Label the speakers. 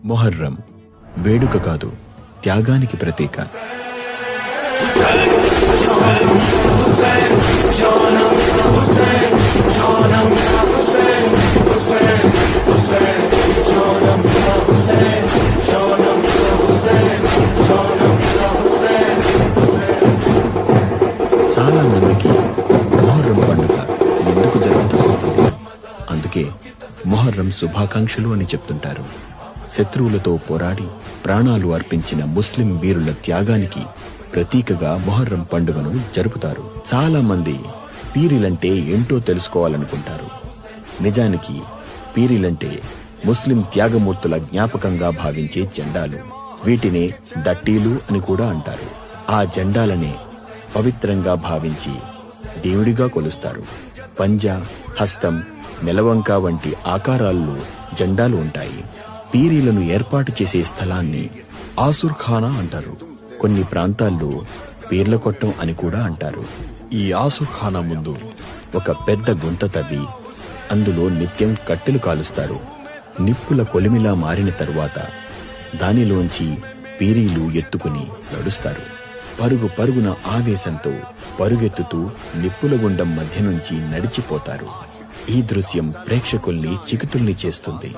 Speaker 1: మొహర్రం వేడుక కాదు, త్యాగానికి ప్రతీక. చాలా మందికి మొహర్రం పండుగ ఎందుకు జరుగుతుంది? అందుకే మొహర్రం శుభాకాంక్షలు అని చెప్తుంటారు. శత్రువులతో పోరాడి ప్రాణాలు అర్పించిన ముస్లిం వీరుల త్యాగానికి ప్రతీకగా మొహర్రం పండుగను జరుపుతారు. చాలా మంది పీరీలంటే ఏంటో తెలుసుకోవాలనుకుంటారు. నిజానికి పీరీలంటే ముస్లిం త్యాగమూర్తుల జ్ఞాపకంగా భావించే జెండాలు. వీటినే దట్టీలు అని కూడా అంటారు. ఆ జెండాలనే పవిత్రంగా భావించి దేవుడిగా కొలుస్తారు. పంజా, హస్తం, నెలవంక వంటి ఆకారాల్లో జెండాలు ఉంటాయి. పీరీలను ఏర్పాటు చేసే స్థలాన్ని ఆసుర్ఖానా అంటారు. కొన్ని ప్రాంతాల్లో పీర్ల కొట్టం అని కూడా అంటారు. ఈ ఆసుర్ఖానా ముందు ఒక పెద్ద గుంత తవ్వి అందులో నిత్యం కట్టెలు కాలుస్తారు. నిప్పుల కొలిమిలా మారిన తరువాత దానిలోంచి పీరీలు ఎత్తుకుని నడుస్తారు. పరుగు పరుగున ఆవేశంతో పరుగెత్తుతూ నిప్పుల గుండం మధ్య నుంచి నడిచిపోతారు. ఈ దృశ్యం ప్రేక్షకుల్ని చికితుల్ని చేస్తుంది.